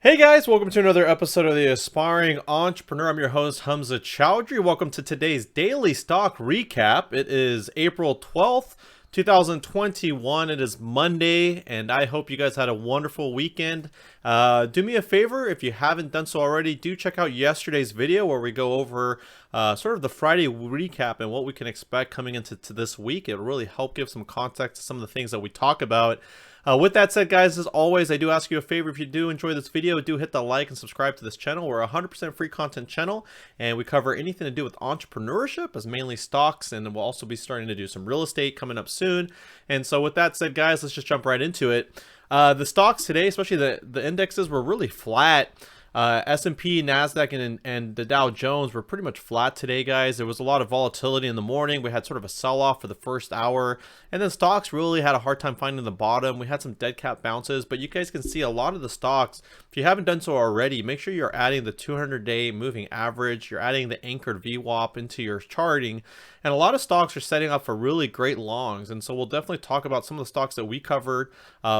Hey guys, welcome to another episode of the Aspiring Entrepreneur. I'm your host, Hamza Chowdhury. Welcome to today's daily stock recap. It is April 12th, 2021. It is Monday, and I hope you guys had a wonderful weekend. Do me a favor, if you haven't done so already, do check out yesterday's video where we go over sort of the Friday recap and what we can expect coming into this week. It'll really help give some context to some of the things that we talk about. With that said, guys, as always, I do ask you a favor. If you do enjoy this video, do hit the like and subscribe to this channel. We're a 100% free content channel, and we cover anything to do with entrepreneurship, as mainly stocks, and we'll also be starting to do some real estate coming up soon. And so with that said, guys, let's just jump right into it. The stocks today, especially the indexes, were really flat. S&P, NASDAQ, and the Dow Jones were pretty much flat today, guys. There was a lot of volatility in the morning. We had sort of a sell-off for the first hour, and then stocks really had a hard time finding the bottom. We had some dead cat bounces, but you guys can see a lot of the stocks, if you haven't done so already, make sure you're adding the 200-day moving average. You're adding the anchored VWAP into your charting, and a lot of stocks are setting up for really great longs. And so we'll definitely talk about some of the stocks that we covered,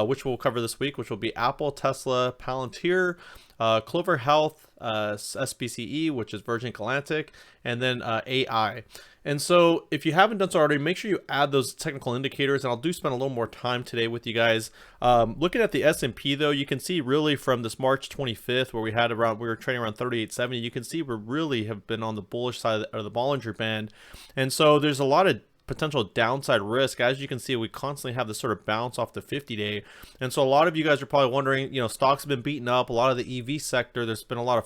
which we'll cover this week, which will be Apple, Tesla, Palantir, Clover Health, Spce, which is Virgin Galactic, and then AI. And so if you haven't done so already, make sure you add those technical indicators, and I'll do spend a little more time today with you guys. Looking at the S&P though, you can see really from this March 25th where we were trading around 3870, you can see we really have been on the bullish side of the Bollinger Band. And so there's a lot of potential downside risk. As you can see, we constantly have this sort of bounce off the 50-day, and so a lot of you guys are probably wondering, stocks have been beaten up. A lot of the EV sector, there's been a lot of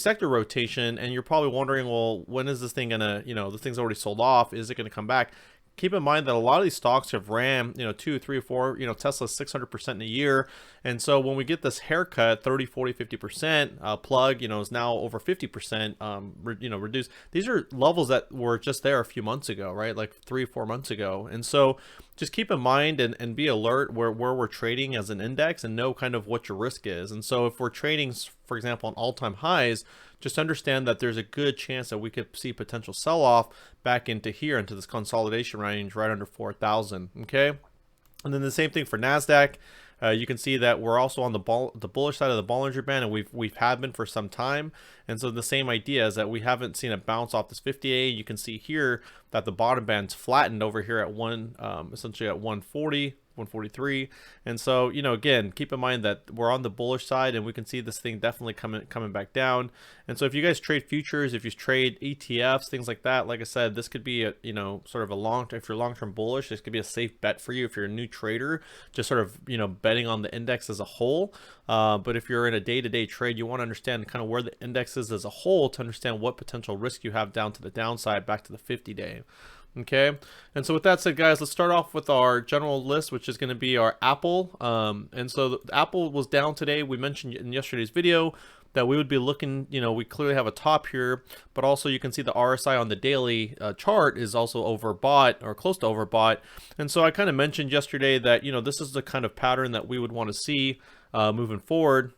sector rotation, and you're probably wondering, well, when is this thing gonna, the thing's already sold off, is it gonna come back? Keep in mind that a lot of these stocks have ran, 2, 3, 4, Tesla's 600% in a year. And so when we get this haircut, 30, 40, 50%, plug, is now over 50%, reduced. These are levels that were just there a few months ago, right? Like 3 or 4 months ago. And so just keep in mind and be alert where we're trading as an index, and know kind of what your risk is. And so if we're trading, for example, on all-time highs, just understand that there's a good chance that we could see potential sell-off back into here, into this consolidation range right under 4,000. Okay, and then the same thing for NASDAQ. You can see that we're also on the bullish side of the Bollinger Band, and we've had been for some time. And so the same idea is that we haven't seen a bounce off this 50A. You can see here that the bottom band's flattened over here at essentially at 140. 143. And so, again, keep in mind that we're on the bullish side, and we can see this thing definitely coming back down. And so if you guys trade futures, if you trade ETFs, things like that, like I said, this could be a, sort of a if you're long-term bullish, this could be a safe bet for you if you're a new trader, just sort of, betting on the index as a whole. But if you're in a day-to-day trade, you want to understand kind of where the index is as a whole to understand what potential risk you have down to the downside back to the 50-day. Okay, and so with that said, guys, let's start off with our general list, which is going to be our Apple. And so the Apple was down today. We mentioned in yesterday's video that we would be looking, we clearly have a top here, but also you can see the RSI on the daily chart is also overbought or close to overbought. And so I kind of mentioned yesterday that, this is the kind of pattern that we would want to see moving forward.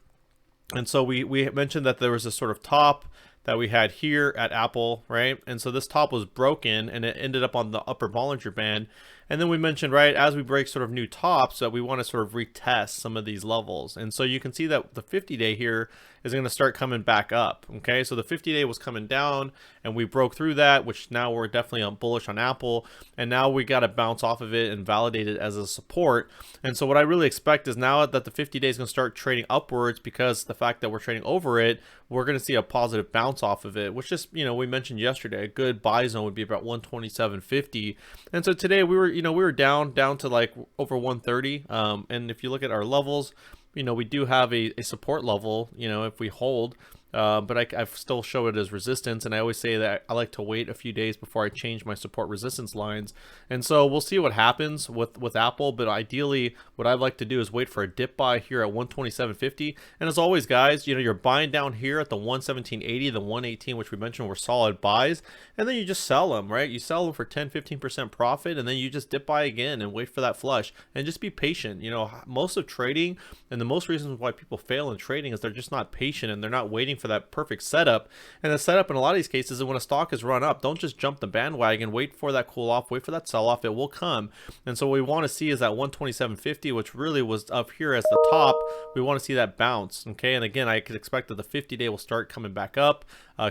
And so we mentioned that there was a sort of top that we had here at Apple, right? And so this top was broken, and it ended up on the upper Bollinger Band. And then we mentioned, right, as we break sort of new tops, that we want to sort of retest some of these levels. And so you can see that the 50-day here is going to start coming back up. Okay, so the 50-day was coming down, and we broke through that, which now we're definitely bullish on Apple. And now we got to bounce off of it and validate it as a support. And so what I really expect is now that the 50-day is going to start trading upwards, because the fact that we're trading over it, we're going to see a positive bounce off of it, which is, we mentioned yesterday, a good buy zone would be about 127.50. And so today we were down to like over 130. And if you look at our levels, we do have a support level, if we hold. But I still show it as resistance, and I always say that I like to wait a few days before I change my support resistance lines. And so we'll see what happens with Apple, but ideally what I'd like to do is wait for a dip buy here at 127.50. And as always, guys, you're buying down here at the 117.80, the 118, which we mentioned were solid buys, and then you just sell them, right? You sell them for 10-15% profit, and then you just dip buy again and wait for that flush, and just be patient. Most of trading, and the most reasons why people fail in trading is they're just not patient, and they're not waiting for that perfect setup. And the setup in a lot of these cases is when a stock is run up, don't just jump the bandwagon, wait for that cool off, wait for that sell off, it will come. And so what we want to see is that 127.50, which really was up here as the top. We want to see that bounce, okay? And again, I could expect that the 50-day will start coming back up,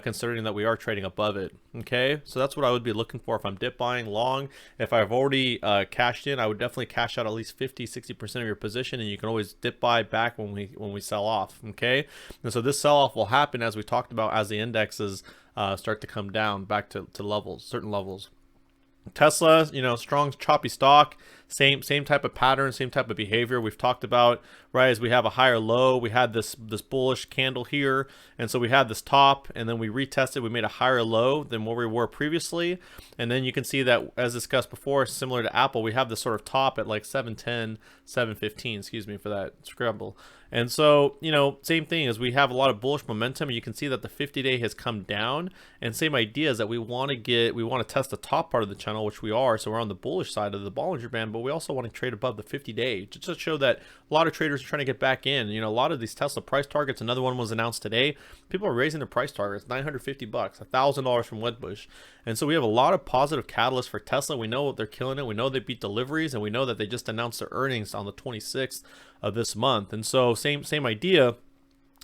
considering that we are trading above it, okay? So that's what I would be looking for if I'm dip buying long. If I've already cashed in, I would definitely cash out at least 50-60% of your position, and you can always dip buy back when we sell off, okay? And so this sell off will happen, as we talked about, as the indexes start to come down back to levels, certain levels. Tesla, you know, strong choppy stock, same type of pattern, same type of behavior we've talked about, right? As we have a higher low, we had this bullish candle here, and so we had this top, and then we retested, we made a higher low than where we were previously. And then you can see that, as discussed before, similar to Apple, we have this sort of top at like 710, 715, excuse me for that scramble. And so, you know, same thing as we have a lot of bullish momentum, and you can see that the 50-day has come down. And same idea is that we want to test the top part of the channel, which we are. So we're on the bullish side of the Bollinger Band, but we also want to trade above the 50-day just to show that a lot of traders are trying to get back in. You know, a lot of these Tesla price targets, another one was announced today. People are raising their price targets, $950, $1,000 from Wedbush. And so we have a lot of positive catalysts for Tesla. We know they're killing it. We know they beat deliveries, and we know that they just announced their earnings on the 26th of this month. And so same idea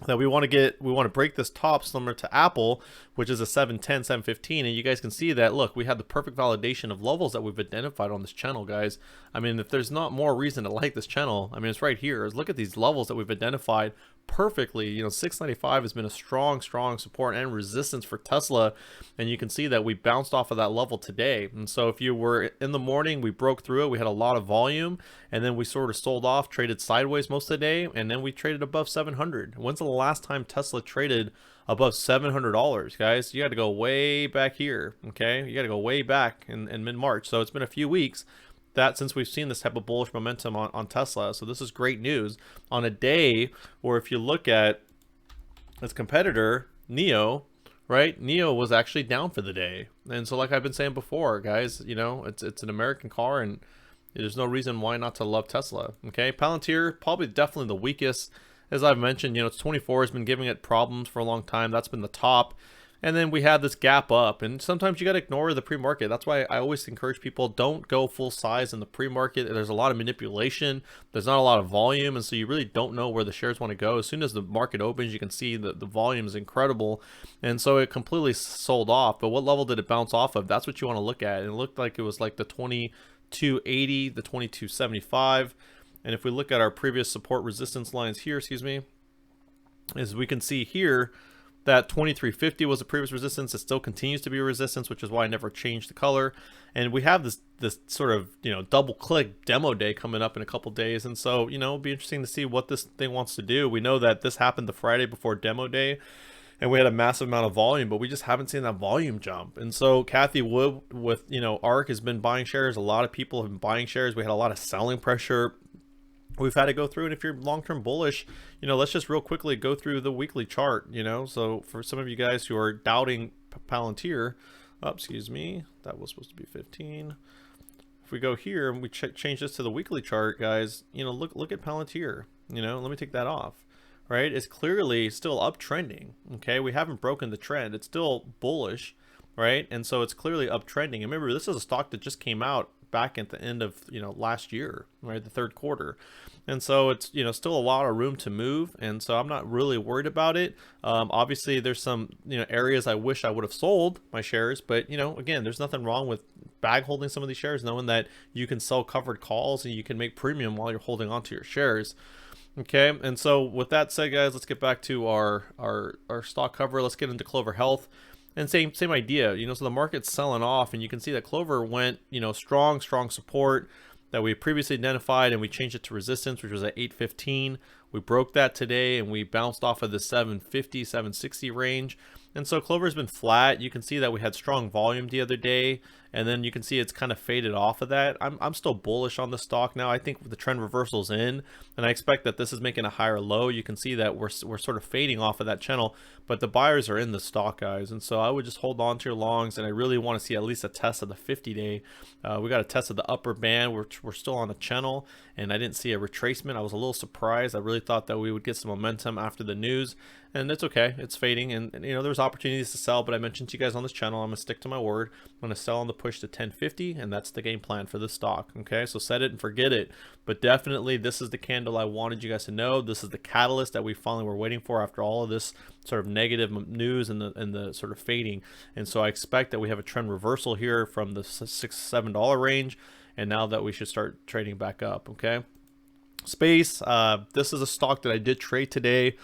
that we want to break this top similar to Apple, which is a 710, 715. And you guys can see that, look, we have the perfect validation of levels that we've identified on this channel, guys. I mean, if there's not more reason to like this channel, I mean, it's right here. Look at these levels that we've identified perfectly. You know, 695 has been a strong support and resistance for Tesla, and you can see that we bounced off of that level today. And so if you were in the morning, we broke through it, we had a lot of volume, and then we sort of sold off, traded sideways most of the day, and then we traded above 700. When's the last time Tesla traded above $700, guys? You got to go way back here, okay? You got to go way back in mid-March. So it's been a few weeks that since we've seen this type of bullish momentum on Tesla. So this is great news on a day where, if you look at its competitor NIO, right, NIO was actually down for the day. And so, like I've been saying before, guys, you know, it's an American car, and there's no reason why not to love Tesla. Okay, Palantir, probably definitely the weakest. As I've mentioned, you know, it's 24 has been giving it problems for a long time. That's been the top. And then we have this gap up, and sometimes you got to ignore the pre-market. That's why I always encourage people, don't go full size in the pre-market. There's a lot of manipulation. There's not a lot of volume, and so you really don't know where the shares want to go. As soon as the market opens, you can see that the volume is incredible, and so it completely sold off. But what level did it bounce off of? That's what you want to look at. And it looked like it was like the 2280, the 2275. And if we look at our previous support resistance lines here, excuse me, as we can see here, that 2350 was a previous resistance. It still continues to be a resistance, which is why I never changed the color. And we have this sort of, you know, double click demo day coming up in a couple days. And so, you know, it'll be interesting to see what this thing wants to do. We know that this happened the Friday before demo day, and we had a massive amount of volume, but we just haven't seen that volume jump. And so Kathy Wood with, you know, ARK has been buying shares. A lot of people have been buying shares. We had a lot of selling pressure we've had to go through. And if you're long-term bullish, you know, let's just real quickly go through the weekly chart, you know. So for some of you guys who are doubting Palantir, excuse me, that was supposed to be 15. If we go here and we change this to the weekly chart, guys, you know, look at Palantir, you know, let me take that off, right? It's clearly still uptrending, okay? We haven't broken the trend. It's still bullish, right? And so it's clearly uptrending. And remember, this is a stock that just came out back at the end of, you know, last year, right, the third quarter. And so it's, you know, still a lot of room to move, and so I'm not really worried about it. Obviously there's some, you know, areas I wish I would have sold my shares, but, you know, again, there's nothing wrong with bag holding some of these shares, knowing that you can sell covered calls and you can make premium while you're holding on to your shares. Okay, and so with that said, guys, let's get back to our stock cover. Let's get into Clover Health. And same idea, you know, so the market's selling off, and you can see that Clover went, you know, strong support that we previously identified, and we changed it to resistance, which was at 815. We broke that today, and we bounced off of the 750, 760 range. And so Clover's been flat. You can see that we had strong volume the other day, and then you can see it's kind of faded off of that. I'm still bullish on the stock now. I think the trend reversal's in, and I expect that this is making a higher low. You can see that we're sort of fading off of that channel, but the buyers are in the stock, guys, and so I would just hold on to your longs, and I really want to see at least a test of the 50-day. We got a test of the upper band. We're still on the channel, and I didn't see a retracement. I was a little surprised. I really thought that we would get some momentum after the news, and it's okay. It's fading, and you know, there's opportunities to sell, but I mentioned to you guys on this channel, I'm gonna stick to my word. I'm gonna sell on the push to 1050, and that's the game plan for this stock. Okay, so set it and forget it, but definitely this is the candle I wanted you guys to know. This is the catalyst that we finally were waiting for after all of this sort of negative news and the sort of fading. And so I expect that we have a trend reversal here from the $6-7 range, and now that we should start trading back up. Okay, Spce, this is a stock that I did trade today.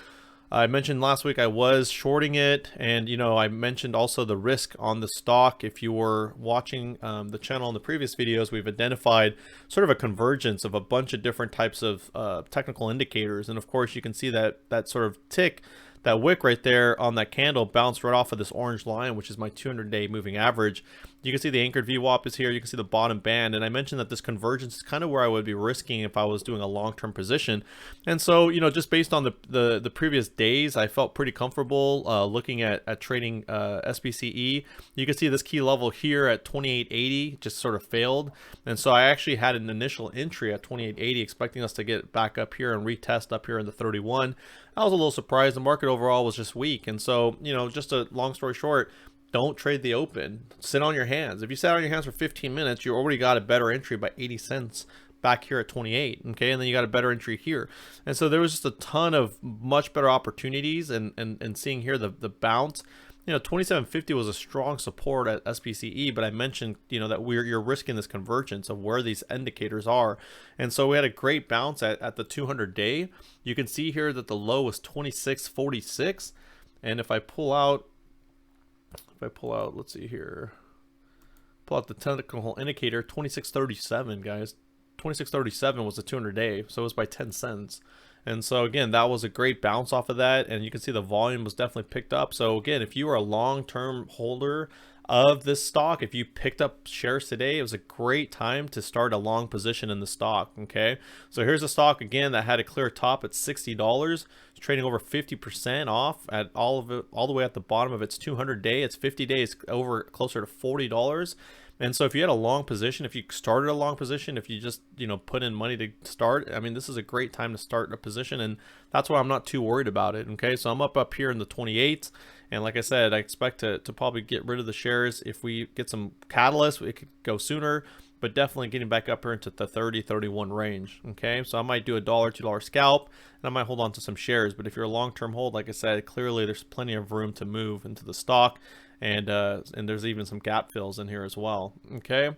I mentioned last week I was shorting it, and you know, I mentioned also the risk on the stock. If you were watching the channel in the previous videos, we've identified sort of a convergence of a bunch of different types of technical indicators, and of course you can see that sort of tick, that wick right there on that candle bounced right off of this orange line, which is my 200-day moving average. You can see the anchored VWAP is here. You can see the bottom band, and I mentioned that this convergence is kind of where I would be risking if I was doing a long-term position. And so, you know, just based on the previous days, I felt pretty comfortable looking at trading SPCE. You can see this key level here at 2880 just sort of failed, and so I actually had an initial entry at 2880, expecting us to get back up here and retest up here in the 31. I was a little surprised. The market overall was just weak, and so, you know, just a long story short, don't trade the open. Sit on your hands. If you sat on your hands for 15 minutes, you already got a better entry by 80 cents back here at 28. Okay, and then you got a better entry here. And so there was just a ton of much better opportunities, and seeing here the bounce. You know, 2750 was a strong support at SPCE, but I mentioned, you know, that you're risking this convergence of where these indicators are. And so we had a great bounce at the 200-day. You can see here that the low was 2646, and if I pull out, let's see here, pull out the technical indicator, 2637, guys. 2637 was the 200-day, so it was by 10 cents. And so again, that was a great bounce off of that, and you can see the volume was definitely picked up. So again, if you are a long-term holder of this stock, if you picked up shares today, it was a great time to start a long position in the stock. Okay, so here's a stock again that had a clear top at $60. It's trading over 50% off at all of it, all the way at the bottom of its 200-day. It's 50 days over closer to $40. And so if you had a long position, if you started a long position, if you just, you know, put in money to start, I mean, this is a great time to start a position, and that's why I'm not too worried about it. Okay, so I'm up here in the 28s, and like I said, I expect to probably get rid of the shares. If we get some catalyst, it could go sooner, but definitely getting back up here into the 30-31 range. Okay, so I might do a $1-2 scalp, and I might hold on to some shares. But if you're a long-term hold, like I said, clearly there's plenty of room to move into the stock, and there's even some gap fills in here as well. Okay,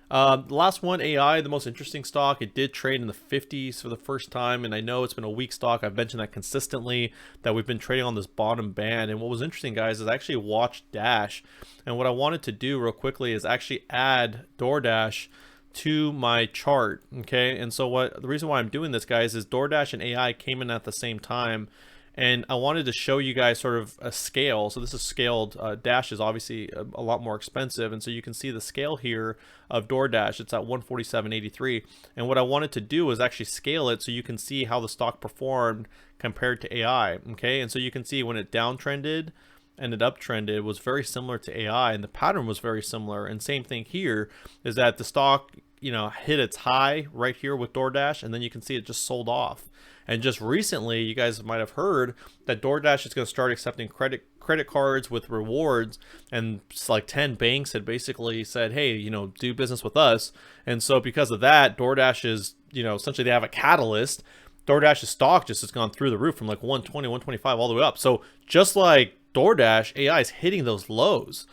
the last one, AI, the most interesting stock. It did trade in the 50s for the first time, and I know it's been a weak stock. I've mentioned that consistently, that we've been trading on this bottom band. And what was interesting, guys, is I actually watched Dash, and what I wanted to do real quickly is actually add DoorDash to my chart. Okay, and so the reason why I'm doing this, guys, is DoorDash and AI came in at the same time, and I wanted to show you guys sort of a scale. So this is scaled. Dash is obviously a lot more expensive, and so you can see the scale here of DoorDash. It's at 147.83, and what I wanted to do is actually scale it so you can see how the stock performed compared to AI. Okay, and so you can see when it downtrended and it uptrended, it was very similar to AI, and the pattern was very similar. And same thing here is that the stock, you know, hit its high right here with DoorDash, and then you can see it just sold off. And just recently, you guys might have heard that DoorDash is going to start accepting credit cards with rewards, and it's like 10 banks had basically said, hey, you know, do business with us. And so because of that, DoorDash is, you know, essentially they have a catalyst. DoorDash's stock just has gone through the roof from like 120, 125 all the way up. So just like DoorDash, AI is hitting those lows.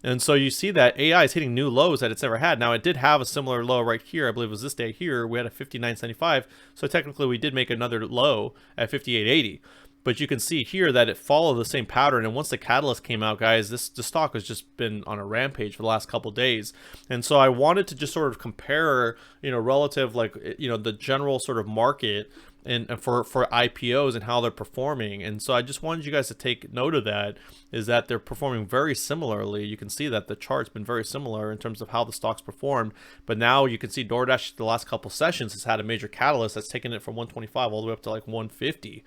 And so you see that AI is hitting new lows that it's never had. Now, it did have a similar low right here. I believe it was this day here. We had a 59.75. So technically, we did make another low at 58.80. But you can see here that it followed the same pattern. And once the catalyst came out, guys, the stock has just been on a rampage for the last couple of days. And so I wanted to just sort of compare, you know, relative, like, you know, the general sort of market and for IPOs and how they're performing. And so I just wanted you guys to take note of that, is that they're performing very similarly. You can see that the chart's been very similar in terms of how the stock's performed. But now you can see DoorDash the last couple sessions has had a major catalyst that's taken it from 125 all the way up to like 150.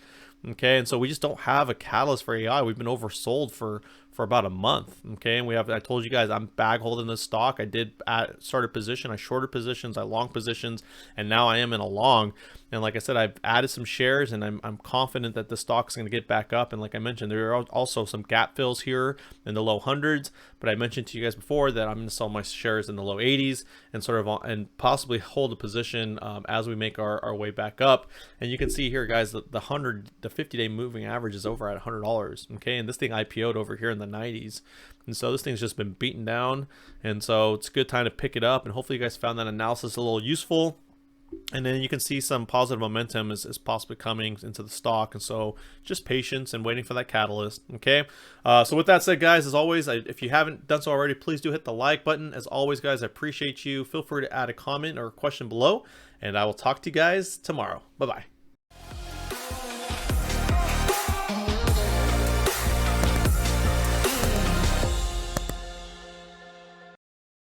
Okay, and so we just don't have a catalyst for AI. We've been oversold for about a month. Okay, and I told you guys I'm bag holding this stock. I did start a position, I shorted positions, I long positions, and now I am in a long. And like I said, I've added some shares, and I'm confident that the stock's going to get back up. And like I mentioned, there are also some gap fills here in the low hundreds, but I mentioned to you guys before that I'm going to sell my shares in the low 80s and and possibly hold a position as we make our way back up. And you can see here, guys, the 50-day moving average is over at $100. Okay, and this thing IPO'd over here in the 90s, and so this thing's just been beaten down. And so it's a good time to pick it up, and hopefully you guys found that analysis a little useful. And then you can see some positive momentum is possibly coming into the stock. And so just patience and waiting for that catalyst. Okay. So with that said, guys, as always, if you haven't done so already, please do hit the like button. As always, guys, I appreciate you. Feel free to add a comment or a question below, and I will talk to you guys tomorrow. Bye-bye.